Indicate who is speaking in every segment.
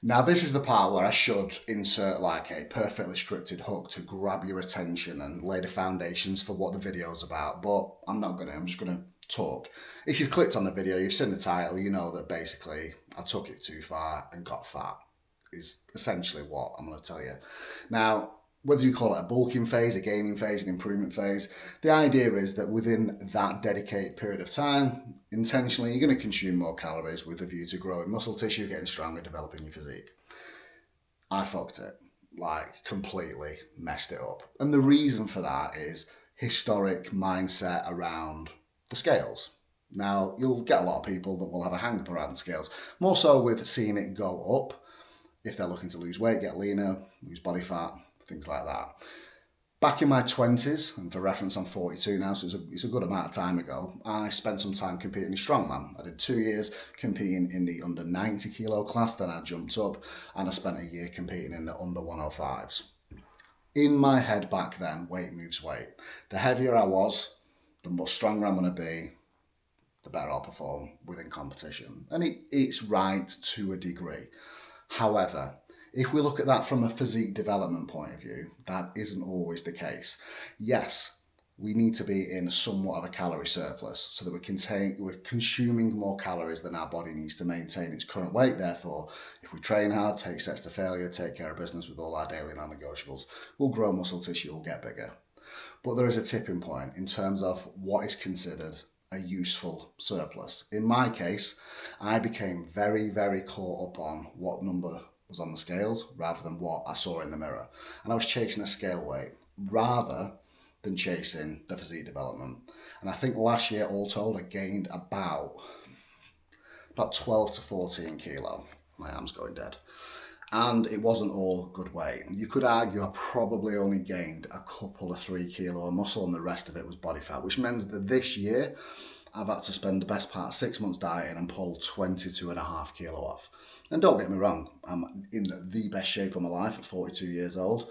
Speaker 1: Now this is the part where I should insert like a perfectly scripted hook to grab your attention and lay the foundations for what the video's about, but I'm not gonna, I'm just gonna talk. If you've clicked on the video, you've seen the title, you know that basically I took it too far and got fat is essentially what I'm gonna tell you. Now, whether you call it a bulking phase, a gaining phase, an improvement phase, the idea is that within that dedicated period of time, intentionally, you're going to consume more calories with a view to growing muscle tissue, getting stronger, developing your physique. I fucked it, like completely messed it up. And the reason for that is historic mindset around the scales. Now, you'll get a lot of people that will have a hang up around the scales, more so with seeing it go up if they're looking to lose weight, get leaner, lose body fat, things like that. Back in my 20s, and for reference, I'm 42 now, so it's a good amount of time ago, I spent some time competing in strongman. I did 2 years competing in the under 90 kilo class, then I jumped up, and I spent a year competing in the under 105s. In my head back then, weight moves weight. The heavier I was, the more stronger I'm going to be, the better I'll perform within competition. And it's right to a degree. However, if we look at that from a physique development point of view, that isn't always the case. Yes, we need to be in somewhat of a calorie surplus so that we're consuming more calories than our body needs to maintain its current weight. Therefore, if we train hard, take sets to failure, take care of business with all our daily non-negotiables, we'll grow muscle tissue, we'll get bigger. But there is a tipping point in terms of what is considered a useful surplus. In my case, I became very, very caught up on what number was on the scales rather than what I saw in the mirror. And I was chasing a scale weight rather than chasing the physique development. And I think last year, all told, I gained about 12 to 14 kilo. My arm's going dead. And it wasn't all good weight. You could argue I probably only gained a couple of 3 kilo of muscle and the rest of it was body fat, which means that this year I've had to spend the best part of 6 months dieting and pull 22.5 kilo off. And don't get me wrong, I'm in the best shape of my life at 42 years old.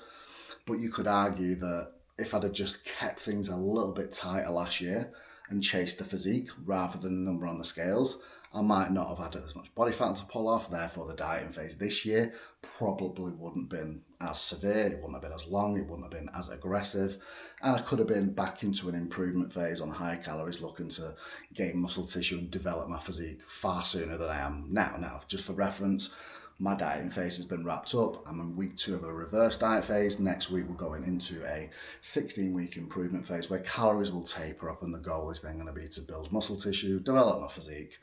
Speaker 1: But you could argue that if I'd have just kept things a little bit tighter last year and chased the physique rather than the number on the scales, I might not have had as much body fat to pull off. Therefore, the dieting phase this year probably wouldn't have been as severe. It wouldn't have been as long. It wouldn't have been as aggressive. And I could have been back into an improvement phase on high calories, looking to gain muscle tissue and develop my physique far sooner than I am now. Now, just for reference, my dieting phase has been wrapped up. I'm in week 2 of a reverse diet phase. Next week, we're going into a 16-week improvement phase where calories will taper up and the goal is then going to be to build muscle tissue, develop my physique,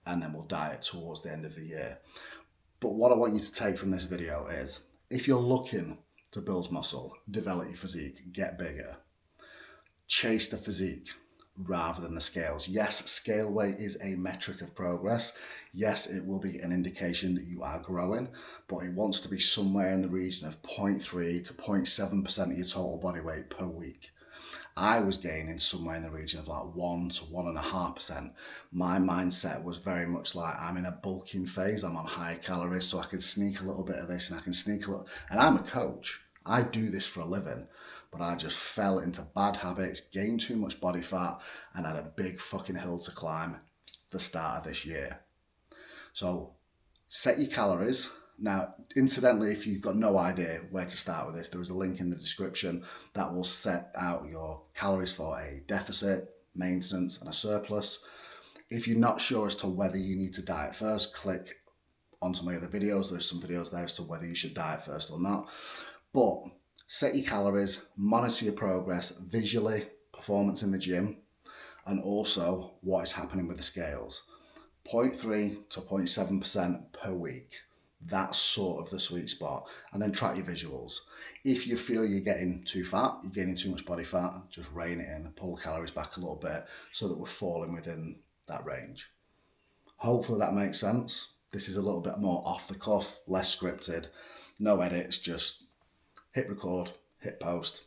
Speaker 1: and then we'll diet towards the end of the year. But what I want you to take from this video is, if you're looking to build muscle, develop your physique, get bigger, chase the physique rather than the scales. Yes, scale weight is a metric of progress. Yes, it will be an indication that you are growing, but it wants to be somewhere in the region of 0.3 to 0.7% of your total body weight per week. I was gaining somewhere in the region of like 1 to 1.5%. My mindset was very much like, I'm in a bulking phase, I'm on high calories, so I can sneak a little bit of this and I can sneak a little, and I'm a coach. I do this for a living, but I just fell into bad habits, gained too much body fat, and had a big fucking hill to climb the start of this year. So set your calories. Now, incidentally, if you've got no idea where to start with this, there is a link in the description that will set out your calories for a deficit, maintenance, and a surplus. If you're not sure as to whether you need to diet first, click onto my other videos. There's some videos there as to whether you should diet first or not. But set your calories, monitor your progress visually, performance in the gym, and also what is happening with the scales. 0.3 to 0.7% per week. That's sort of the sweet spot. And then track your visuals. If you feel you're getting too fat, you're gaining too much body fat, just rein it in, pull the calories back a little bit so that we're falling within that range. Hopefully that makes sense. This is a little bit more off the cuff, less scripted, no edits, just hit record, hit post.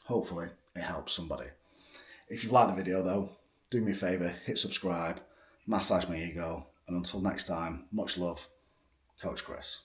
Speaker 1: Hopefully it helps somebody. If you've liked the video though, do me a favour, hit subscribe, massage my ego, and until next time, much love, Coach Chris.